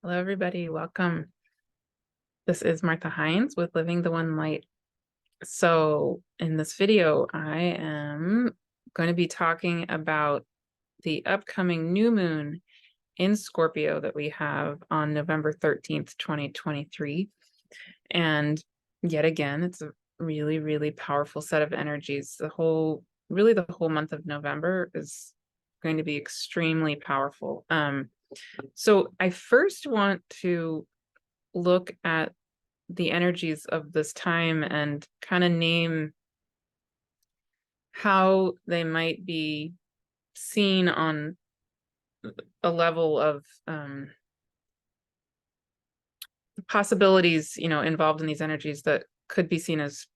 Hello, everybody. Welcome. This is Martha Hines with Living the One Light. So in this video, I am going to be talking about the upcoming new moon in Scorpio that we have on November 13th, 2023. And yet again, it's a really, really powerful set of energies. The whole month of November is going to be extremely powerful. So I first want to look at the energies of this time and kind of name how they might be seen on a level of possibilities, involved in these energies that could be seen as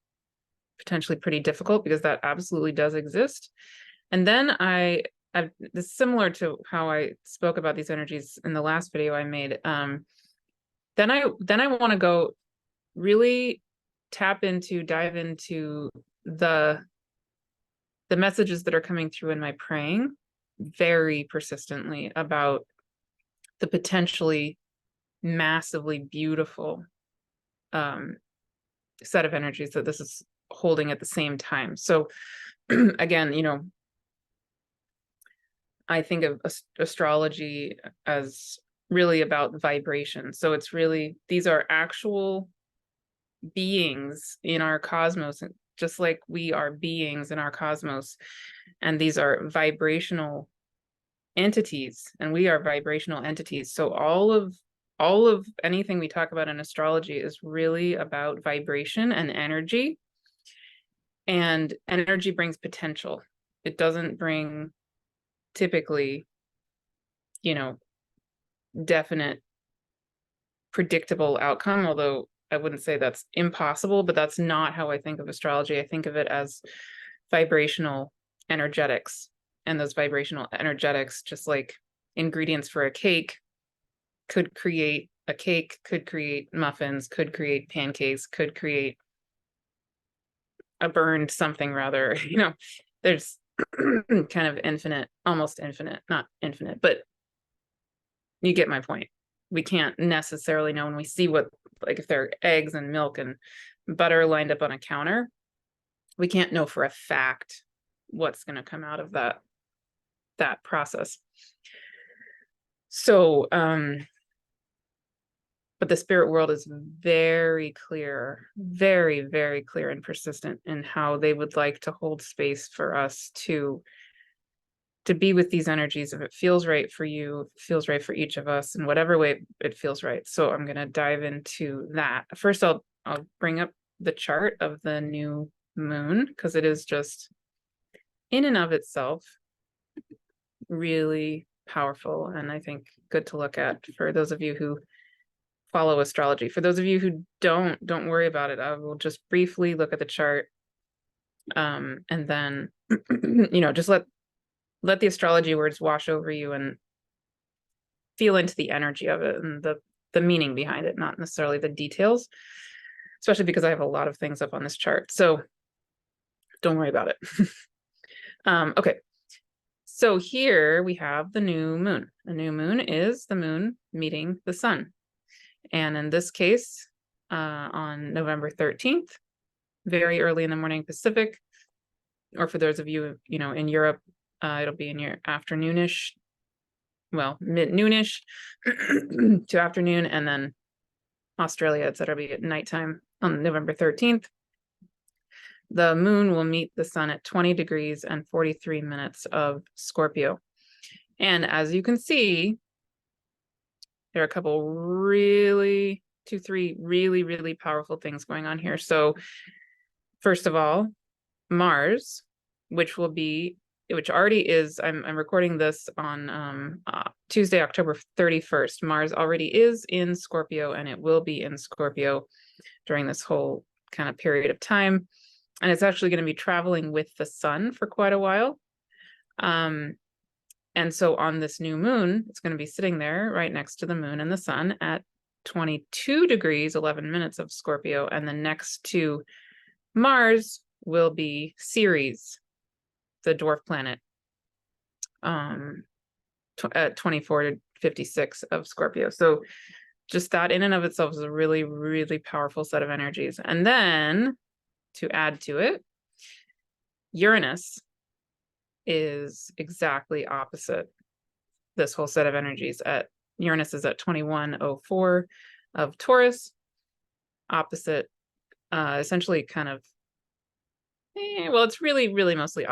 potentially pretty difficult, because that absolutely does exist. And then this is similar to how I spoke about these energies in the last video I made. Then I want to go really dive into the messages that are coming through in my praying very persistently about the potentially massively beautiful set of energies that this is holding at the same time. So again, I think of astrology as really about vibration. So it's really, these are actual beings in our cosmos, just like we are beings in our cosmos. And these are vibrational entities, and we are vibrational entities. So all of anything we talk about in astrology is really about vibration and energy. And energy brings potential. It doesn't bring typically, definite predictable outcome, although I wouldn't say that's impossible, but that's not how I think of astrology. I think of it as vibrational energetics. And those vibrational energetics, just like ingredients for a cake, could create a cake, could create muffins, could create pancakes, could create a burned something rather. There's kind of infinite, almost infinite, not infinite, but you get my point. We can't necessarily know when we see what, like if there are eggs and milk and butter lined up on a counter, we can't know for a fact what's going to come out of that process. So, but the spirit world is very clear, very, very clear and persistent in how they would like to hold space for us to be with these energies. If it feels right for you, it feels right for each of us in whatever way it feels right. So I'm going to dive into that. First, I'll bring up the chart of the new moon, because it is just in and of itself really powerful, and I think good to look at for those of you who follow astrology. For those of you who don't worry about it. I will just briefly look at the chart, and then just let the astrology words wash over you and feel into the energy of it and the meaning behind it, not necessarily the details, especially because I have a lot of things up on this chart. So don't worry about it. Okay. So here we have the new moon. The new moon is the moon meeting the sun. And in this case, on November 13th, very early in the morning Pacific, or for those of you, in Europe, it'll be in your afternoonish, well, mid-noonish to afternoon, and then Australia, it'll be at nighttime on November 13th. The moon will meet the sun at 20 degrees and 43 minutes of Scorpio. And as you can see, there are a couple two, three really, really powerful things going on here. So first of all, Mars, which already is, I'm recording this on Tuesday, October 31st. Mars already is in Scorpio, and it will be in Scorpio during this whole kind of period of time. And it's actually going to be traveling with the sun for quite a while. And so on this new moon, it's going to be sitting there right next to the moon and the sun at 22 degrees, 11 minutes of Scorpio. And the next to Mars will be Ceres, the dwarf planet, at 24 56 of Scorpio. So just that in and of itself is a really, really powerful set of energies. And then to add to it, Uranus is exactly opposite this whole set of energies. Uranus is at 2104 of Taurus, opposite, essentially kind of, well, it's really, really mostly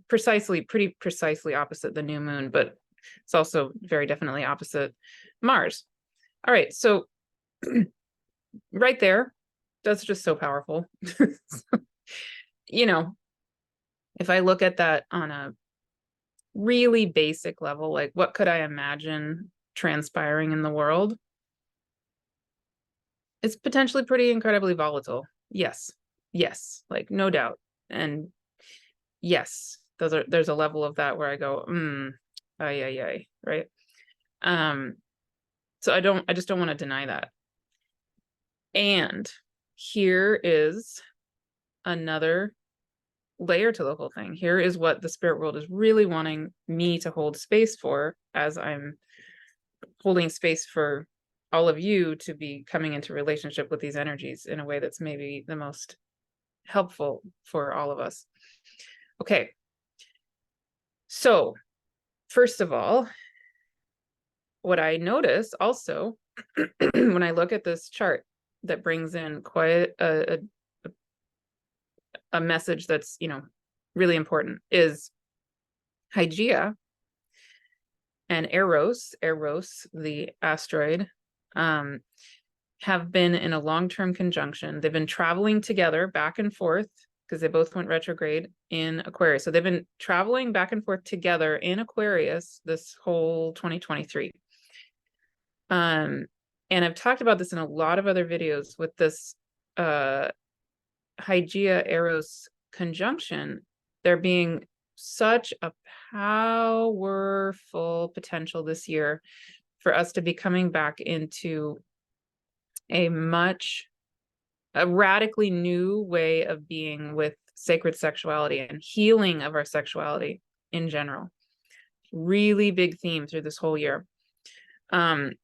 pretty precisely opposite the new moon, but it's also very definitely opposite Mars. All right, so right there, that's just so powerful. You know, if I look at that on a really basic level, like what could I imagine transpiring in the world? It's potentially pretty incredibly volatile. Yes, like no doubt. And yes, there's a level of that where I go, ay, right? So I just don't want to deny that. And here is another layer to the whole thing. Here is what the spirit world is really wanting me to hold space for, as I'm holding space for all of you to be coming into relationship with these energies in a way that's maybe the most helpful for all of us. Okay. So first of all, what I notice also when I look at this chart that brings in quite a message that's, really important is Hygeia and Eros, the asteroid, have been in a long-term conjunction. They've been traveling together back and forth because they both went retrograde in Aquarius. So they've been traveling back and forth together in Aquarius this whole 2023. And I've talked about this in a lot of other videos with this Hygeia Eros conjunction. There being such a powerful potential this year for us to be coming back into a radically new way of being with sacred sexuality and healing of our sexuality in general. Really big theme through this whole year. And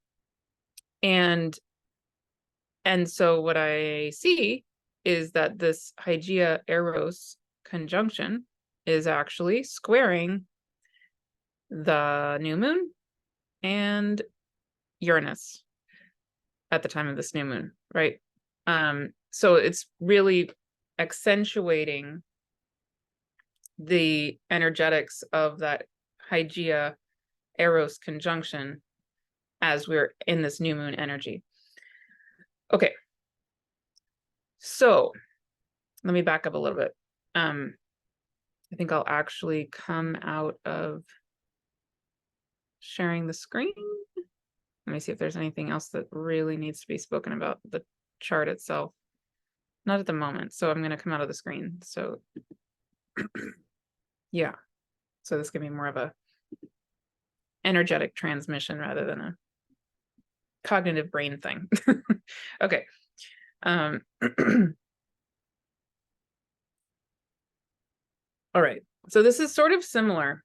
so what I see is that this Hygeia Eros conjunction is actually squaring the new moon and Uranus at the time of this new moon, right? So it's really accentuating the energetics of that Hygeia Eros conjunction as we're in this new moon energy. Okay. So let me back up a little bit. I think I'll actually come out of sharing the screen. Let me see if there's anything else that really needs to be spoken about the chart itself. Not at the moment. So I'm going to come out of the screen. So yeah. So this can be more of a energetic transmission rather than a cognitive brain thing. Okay. All right. So this is sort of similar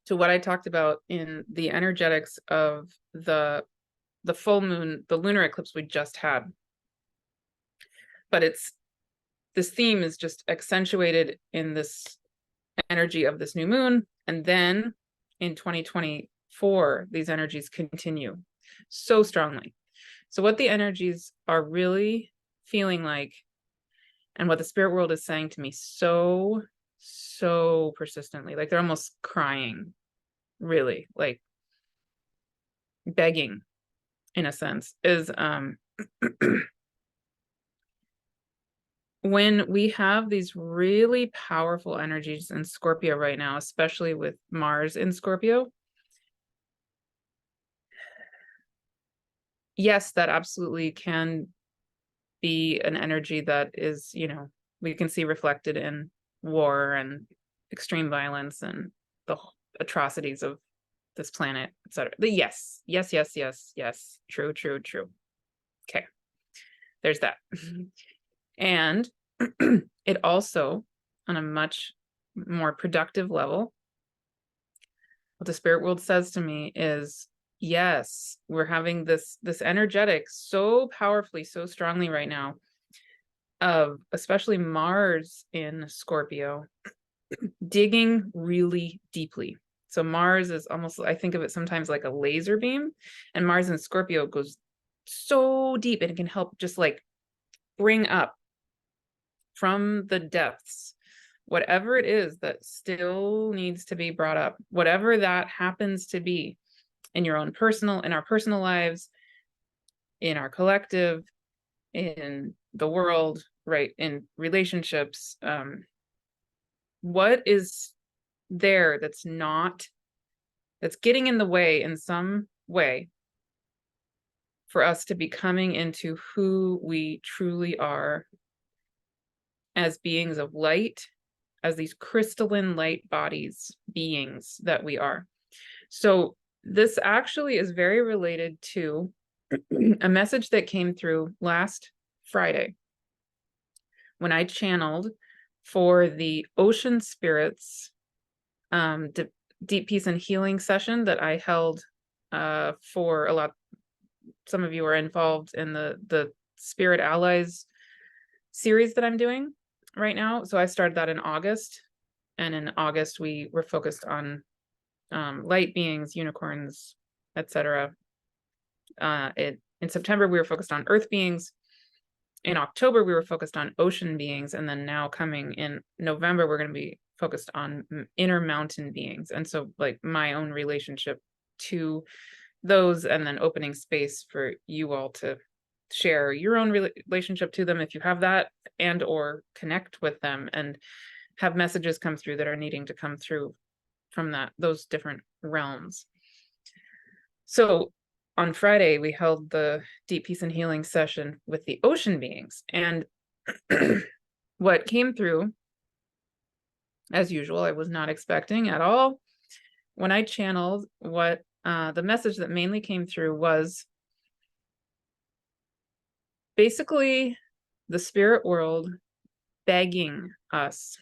to what I talked about in the energetics of the full moon, the lunar eclipse we just had. But this theme is just accentuated in this energy of this new moon. And then in 2024, these energies continue so strongly. So what the energies are really feeling like, and what the spirit world is saying to me so persistently, like they're almost crying, really, like begging in a sense, is when we have these really powerful energies in Scorpio right now, especially with Mars in Scorpio. Yes, that absolutely can be an energy that is, we can see reflected in war and extreme violence and the atrocities of this planet, etc. Yes. True. Okay. There's that. And it also, on a much more productive level, what the spirit world says to me is, yes, we're having this energetic so powerfully, so strongly right now, of especially Mars in Scorpio digging really deeply. So Mars is almost, I think of it sometimes like a laser beam, and Mars in Scorpio goes so deep, and it can help just like bring up from the depths whatever it is that still needs to be brought up, whatever that happens to be in your own personal, in our personal lives, in our collective, in the world, right, in relationships. What is there that's getting in the way in some way for us to be coming into who we truly are as beings of light, as these crystalline light bodies, beings that we are. So this actually is very related to a message that came through last Friday when I channeled for the ocean spirits deep peace and healing session that I held for a lot. Some of you are involved in the Spirit Allies series that I'm doing right now. So I started that in August, and in August we were focused on light beings, unicorns, etc. In September we were focused on earth beings. In October we were focused on ocean beings, and then now coming in November we're going to be focused on inner mountain beings. And so like my own relationship to those, and then opening space for you all to share your own relationship to them if you have that, and or connect with them and have messages come through that are needing to come through from those different realms. So on Friday we held the deep peace and healing session with the ocean beings, and what came through, as usual, I was not expecting at all. When I channeled, what the message that mainly came through was basically the spirit world begging us.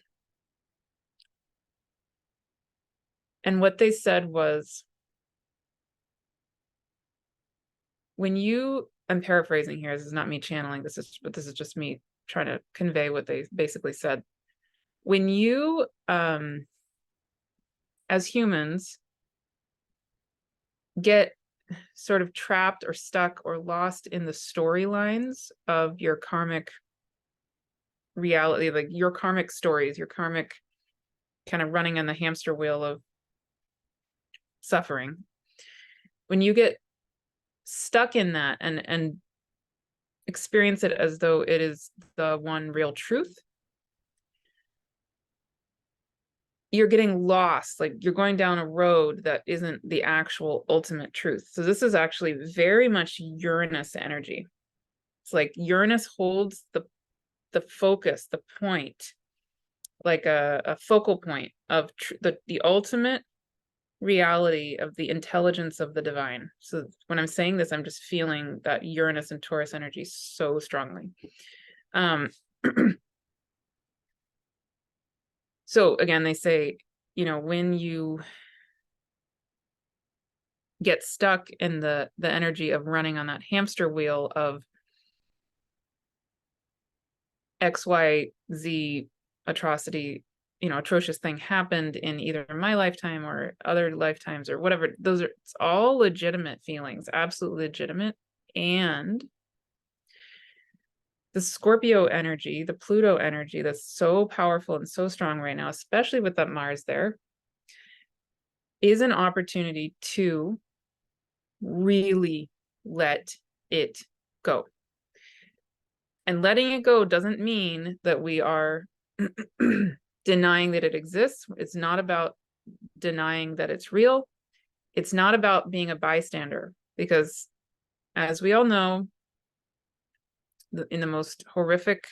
And what they said was, when you, I'm paraphrasing here, this is not me channeling, this is just me trying to convey what they basically said. When you, as humans, get sort of trapped or stuck or lost in the storylines of your karmic reality, like your karmic stories, your karmic kind of running on the hamster wheel of suffering, when you get stuck in that and experience it as though it is the one real truth, you're getting lost, like you're going down a road that isn't the actual ultimate truth. So this is actually very much Uranus energy. It's like Uranus holds the focus, the point, like a focal point of the ultimate reality of the intelligence of the divine. So when I'm saying this, I'm just feeling that Uranus and Taurus energy so strongly. So again, they say, you know, when you get stuck in the energy of running on that hamster wheel of XYZ atrocity, you know, atrocious thing happened in either my lifetime or other lifetimes or whatever, it's all legitimate feelings, absolutely legitimate. And the Scorpio energy, the Pluto energy that's so powerful and so strong right now, especially with that Mars there, is an opportunity to really let it go. And letting it go doesn't mean that we are denying that it exists. It's not about denying that it's real. It's not about being a bystander, because as we all know, in the most horrific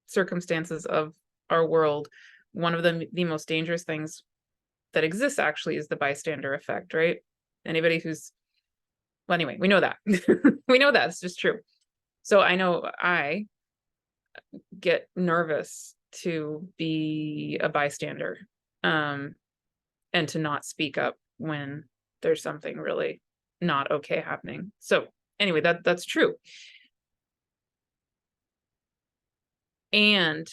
circumstances of our world, one of the most dangerous things that exists actually is the bystander effect, right? Anybody who's, well, anyway, we know that. We know that, it's just true. So I know I get nervous to be a bystander, and to not speak up when there's something really not okay happening. So anyway, that's true. And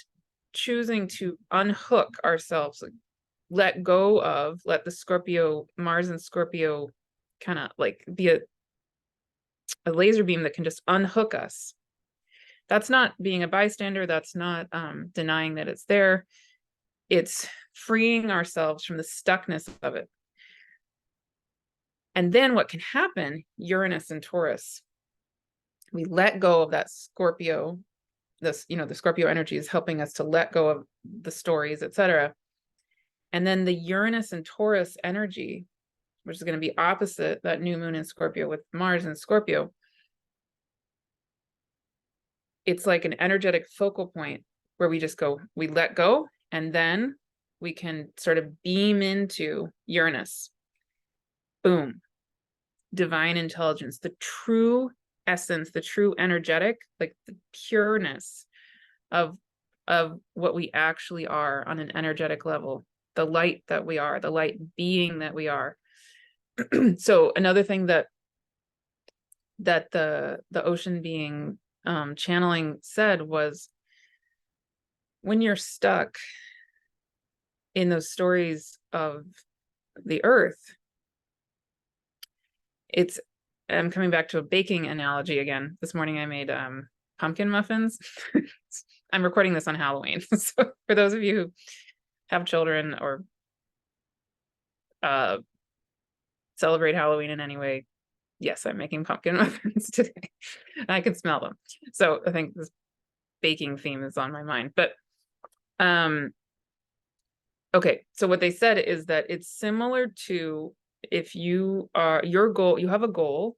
choosing to unhook ourselves, like, let go of, let the Scorpio, Mars and Scorpio kind of like be a laser beam that can just unhook us. That's not being a bystander. That's not denying that it's there. It's freeing ourselves from the stuckness of it. And then what can happen, Uranus and Taurus, we let go of that Scorpio, this, the Scorpio energy is helping us to let go of the stories, etc. And then the Uranus and Taurus energy, which is going to be opposite that new moon in Scorpio with Mars in Scorpio, it's like an energetic focal point where we just go, we let go, and then we can sort of beam into Uranus. Boom. Divine intelligence, the true essence, the true energetic, like the pureness of what we actually are on an energetic level, the light that we are, the light being that we are. So another thing that the ocean being channeling said was, when you're stuck in those stories of the earth, I'm coming back to a baking analogy again. This morning I made pumpkin muffins. I'm recording this on Halloween. So for those of you who have children or celebrate Halloween in any way, yes, I'm making pumpkin muffins today. I can smell them. So I think this baking theme is on my mind. But okay, so what they said is that it's similar to, if you have a goal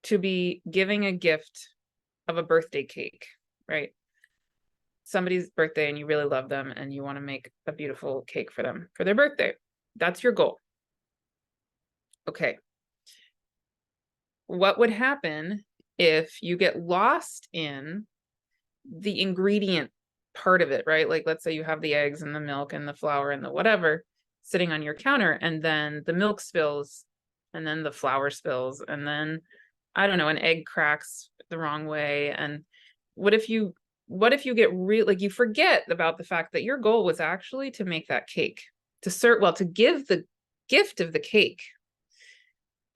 to be giving a gift of a birthday cake, right? Somebody's birthday and you really love them and you want to make a beautiful cake for them for their birthday. That's your goal. Okay. What would happen if you get lost in the ingredient part of it, right? Like, let's say you have the eggs and the milk and the flour and the whatever sitting on your counter, and then the milk spills, and then the flour spills, and then, I don't know, an egg cracks the wrong way. And what if you get like, you forget about the fact that your goal was actually to make that cake, to give the gift of the cake.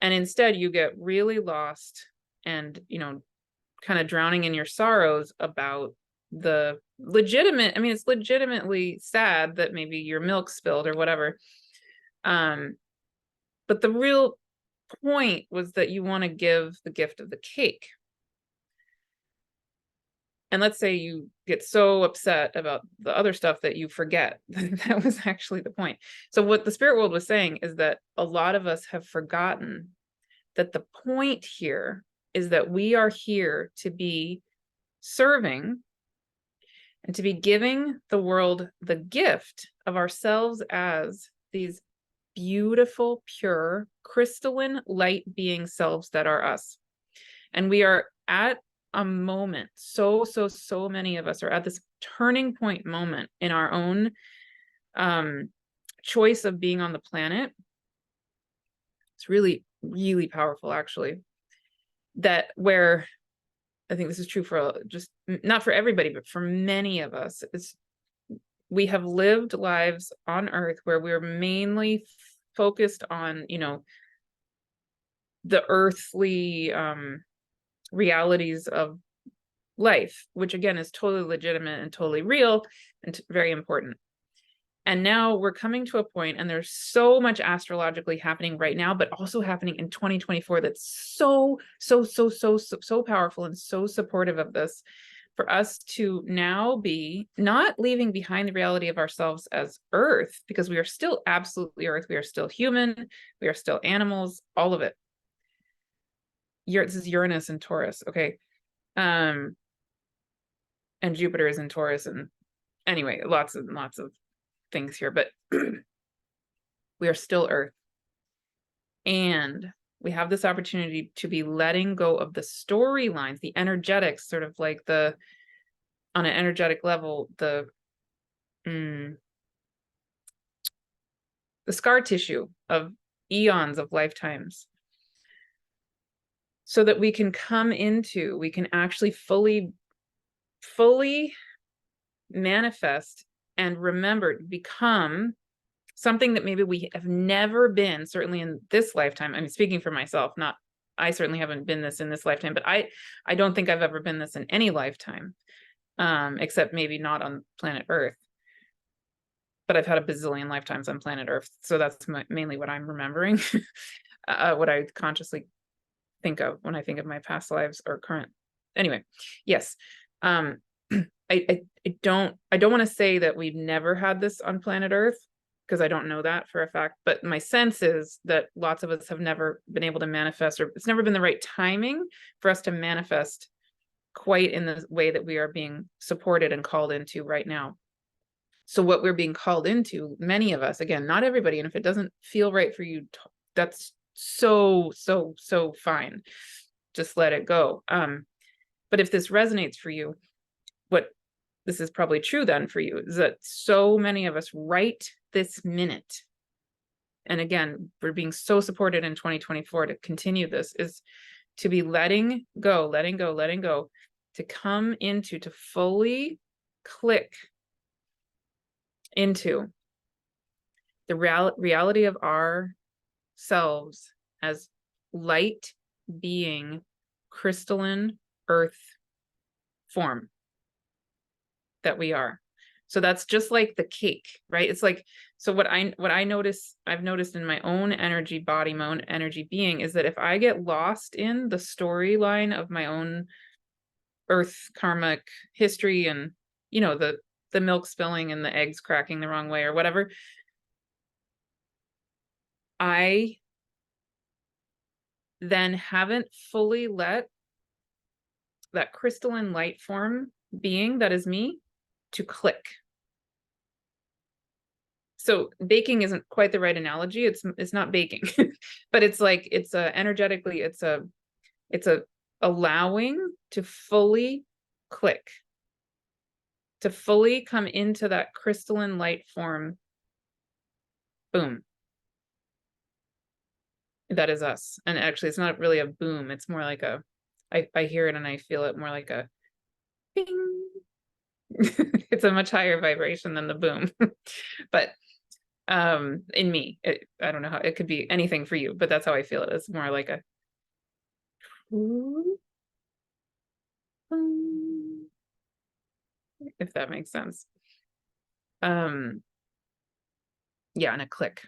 And instead you get really lost and, kind of drowning in your sorrows about the legitimate, it's legitimately sad that maybe your milk spilled or whatever. But the real point was that you want to give the gift of the cake. And let's say you get so upset about the other stuff that you forget that was actually the point. So what the spirit world was saying is that a lot of us have forgotten that the point here is that we are here to be serving and to be giving the world the gift of ourselves as these beautiful, pure, crystalline light being selves that are us. And we are at a moment, so many of us are at this turning point moment in our own choice of being on the planet. It's really, really powerful, actually, that where I think this is true for just not for everybody, but for many of us, we have lived lives on earth where we're mainly focused on, the earthly realities of life, which again is totally legitimate and totally real and very important. And now we're coming to a point, and there's so much astrologically happening right now, but also happening in 2024 that's so powerful and so supportive of this, for us to now be not leaving behind the reality of ourselves as Earth, because we are still absolutely Earth. We are still human. We are still animals, all of it. This is Uranus and Taurus. Okay. And Jupiter is in Taurus. And anyway, lots of things here, but we are still Earth. And we have this opportunity to be letting go of the storylines, the energetics, sort of like on an energetic level, the scar tissue of eons of lifetimes, so that we can actually fully manifest and remember, become something that maybe we have never been, certainly in this lifetime. I mean, speaking for myself, I certainly haven't been this in this lifetime, but I don't think I've ever been this in any lifetime, except maybe not on planet Earth. But I've had a bazillion lifetimes on planet Earth. So that's mainly what I'm remembering, what I consciously think of when I think of my past lives or current. Anyway, yes. I don't want to say that we've never had this on planet Earth, because I don't know that for a fact, but my sense is that lots of us have never been able to manifest, or it's never been the right timing for us to manifest quite in the way that we are being supported and called into right now. So what we're being called into, many of us, again, not everybody, and if it doesn't feel right for you, that's so fine. Just let it go. But if this resonates for you, what this is probably true then for you, is that so many of us right this minute, and again, we're being so supported in 2024 to continue this, is to be letting go, to come into, to fully click into the reality of ourselves as light being, crystalline earth form that we are. So that's just like the cake, right? It's like, so what I've noticed in my own energy body, my own energy being, is that if I get lost in the storyline of my own earth karmic history, and the milk spilling and the eggs cracking the wrong way or whatever, I then haven't fully let that crystalline light form being that is me to click. So baking isn't quite the right analogy. It's not baking, but it's like, it's energetically, it's a allowing to fully click, to fully come into that crystalline light form. Boom. That is us. And actually, it's not really a boom. It's more like I hear it and I feel it more like a bing. It's a much higher vibration than the boom. But in me, I don't know how, it could be anything for you, but that's how I feel it. It's more like a, if that makes sense. Yeah, and a click.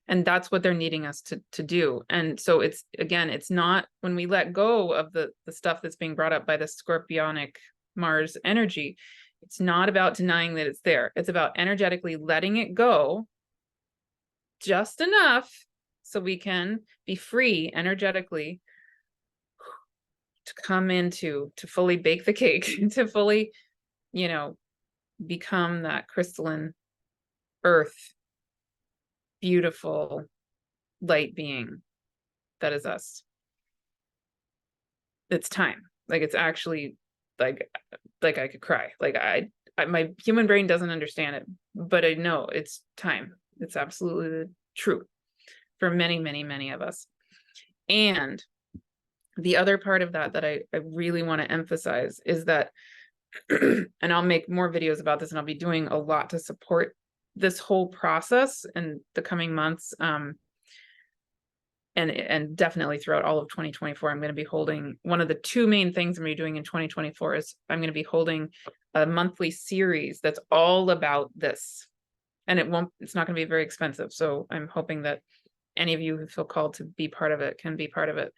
And that's what they're needing us to do. And so it's, again, it's not, when we let go of the stuff that's being brought up by the Scorpionic Mars energy, it's not about denying that it's there. It's about energetically letting it go just enough so we can be free energetically to come into, to fully bake the cake, to fully, become that crystalline earth, beautiful light being that is us. It's time. Like, it's actually like I could cry. Like I my human brain doesn't understand it, but I know it's time. It's absolutely true for many of us. And the other part of that I really want to emphasize is that, and I'll make more videos about this, and I'll be doing a lot to support this whole process in the coming months. And definitely throughout all of 2024, I'm going to be holding, one of the two main things I'm going to be doing in 2024 is I'm going to be holding a monthly series that's all about this. And it's not going to be very expensive. So I'm hoping that any of you who feel called to be part of it can be part of it.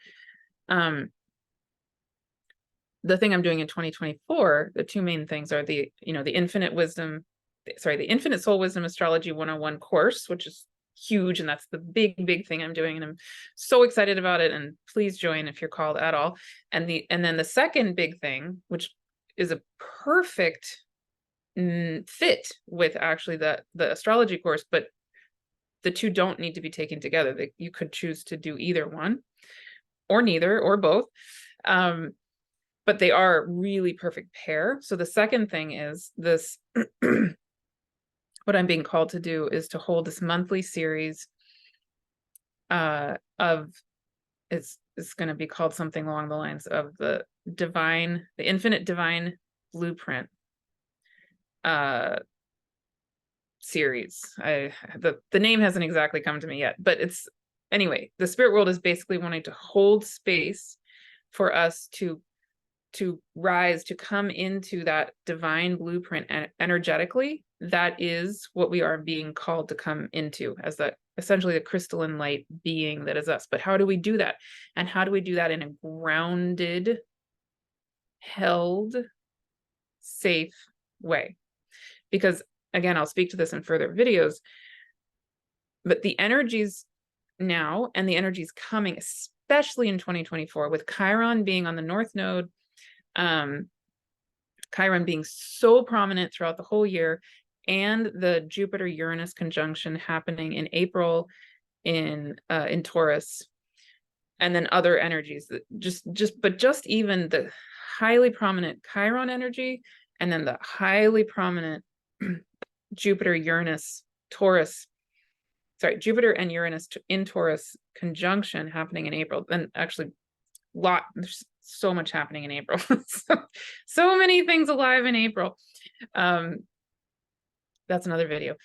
The thing I'm doing in 2024, the two main things are the Infinite Soul Wisdom Astrology 101 course, which is huge, and that's the big thing I'm doing, and I'm so excited about it, and please join if you're called at all. And then the second big thing, which is a perfect fit with actually the astrology course, but the two don't need to be taken together. You could choose to do either one or neither or both, but they are a really perfect pair. So the second thing is this. What I'm being called to do is to hold this monthly series of is going to be called something along the lines of the infinite divine blueprint series. The name hasn't exactly come to me yet, but it's, anyway, the spirit world is basically wanting to hold space for us to rise, to come into that divine blueprint energetically. That is what we are being called to come into, as that essentially the crystalline light being that is us. But how do we do that? And how do we do that in a grounded, held, safe way? Because again, I'll speak to this in further videos, but the energies now and the energies coming, especially in 2024, with Chiron being on the North Node, Chiron being so prominent throughout the whole year, and the Jupiter-Uranus conjunction happening in April in Taurus, and then other energies that just even the highly prominent Chiron energy, and then the highly prominent Jupiter-Uranus Taurus, Jupiter and Uranus in Taurus conjunction happening in April. And actually, there's so much happening in April. so many things alive in April. That's another video.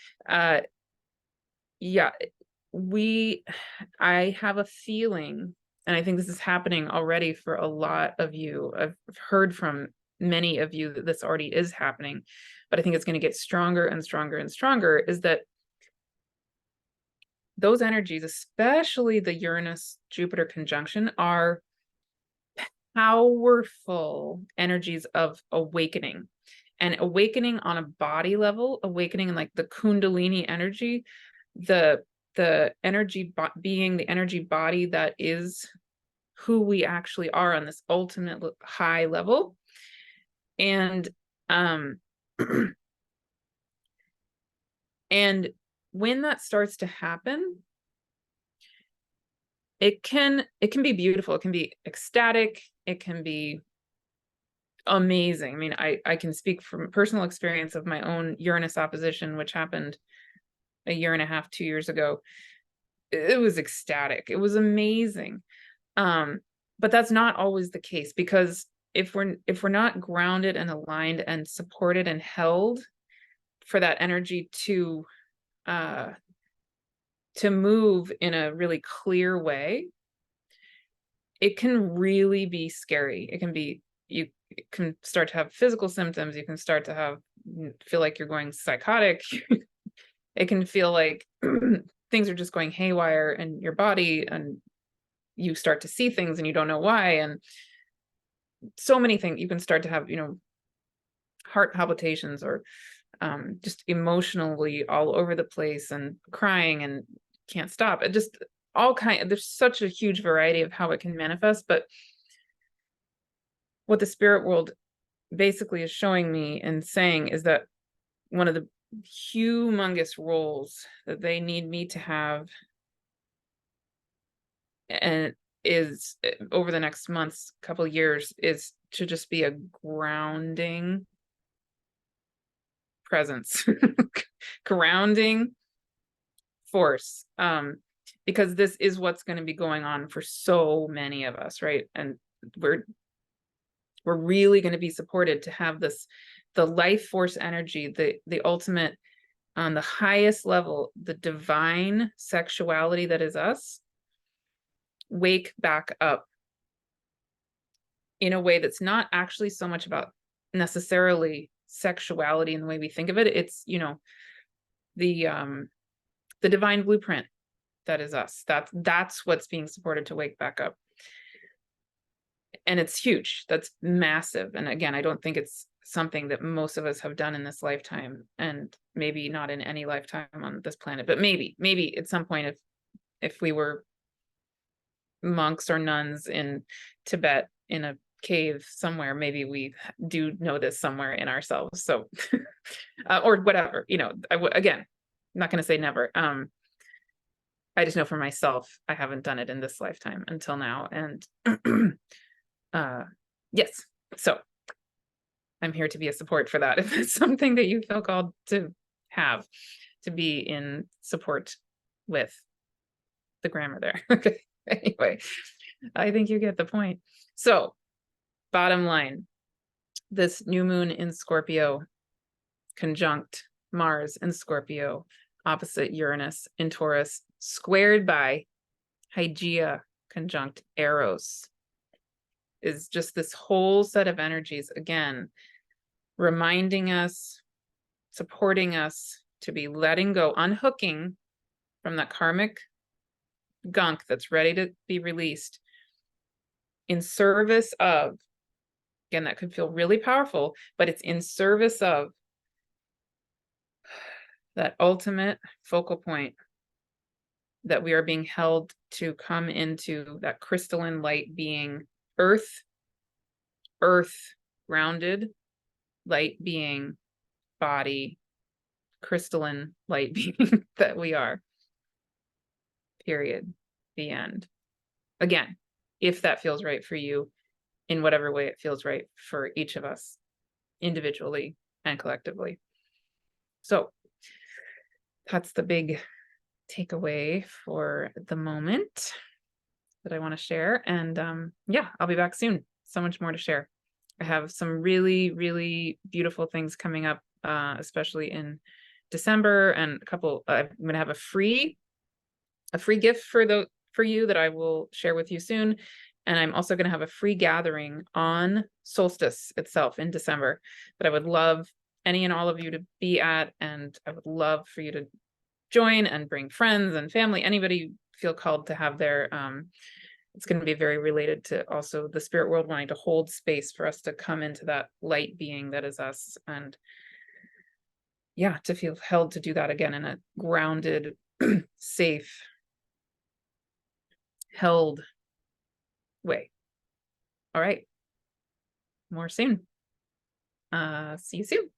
Yeah, I have a feeling, and I think this is happening already for a lot of you. I've heard from many of you that this already is happening, but I think it's going to get stronger and stronger and stronger, is that those energies, especially the Uranus-Jupiter conjunction, are powerful energies of awakening, and awakening on a body level, awakening in like the Kundalini energy, the energy being the energy body that is who we actually are on this ultimate high level. And and when that starts to happen, it can be beautiful, it can be ecstatic, it can be amazing. I mean, I can speak from personal experience of my own Uranus opposition, which happened a year and a half, 2 years ago. It was ecstatic, it was amazing. But that's not always the case, because if we're not grounded and aligned and supported and held for that energy to move in a really clear way, it can really be scary. It can be, you can start to have physical symptoms, you can start to feel like you're going psychotic. It can feel like things are just going haywire in your body, and you start to see things and you don't know why, and so many things. You can start to have, heart palpitations, or just emotionally all over the place, and crying and can't stop. It just there's such a huge variety of how it can manifest. But what the spirit world basically is showing me and saying is that one of the humongous roles that they need me to have, and is over the next months, couple of years, is to just be a grounding presence, grounding force, because this is what's going to be going on for so many of us, right? And we're really going to be supported to have the life force energy, the ultimate, on the highest level, the divine sexuality that is us, wake back up in a way that's not actually so much about necessarily sexuality in the way we think of it. It's, the divine blueprint that is us. That's what's being supported to wake back up. And it's huge. That's massive. And again, I don't think it's something that most of us have done in this lifetime, and maybe not in any lifetime on this planet, but maybe at some point, if we were monks or nuns in Tibet in a cave somewhere, maybe we do know this somewhere in ourselves. So or whatever, again, I'm not going to say never. I just know for myself, I haven't done it in this lifetime until now. And yes, so I'm here to be a support for that. If it's something that you feel called to have, to be in support with, the grammar there. Okay. Anyway, I think you get the point. So, bottom line, this new moon in Scorpio, conjunct Mars in Scorpio, opposite Uranus in Taurus, squared by Hygeia, conjunct Eros, is just this whole set of energies, again, reminding us, supporting us to be letting go, unhooking from that karmic gunk that's ready to be released in service of, again, that could feel really powerful, but it's in service of that ultimate focal point that we are being held to come into, that crystalline light being, earth grounded, light being, body, crystalline light being that we are. Period. The end. Again, if that feels right for you, in whatever way it feels right for each of us, individually and collectively. So that's the big takeaway for the moment that I want to share. And yeah, I'll be back soon. So much more to share. I have some really, really beautiful things coming up, especially in December, and a couple. I'm going to have a free gift for you that I will share with you soon. And I'm also going to have a free gathering on solstice itself in December that I would love any and all of you to be at. And I would love for you to join and bring friends and family, anybody feel called to have their, it's going to be very related to also the spirit world wanting to hold space for us to come into that light being that is us. And yeah, to feel held to do that again in a grounded, safe, held way. All right. More soon. See you soon.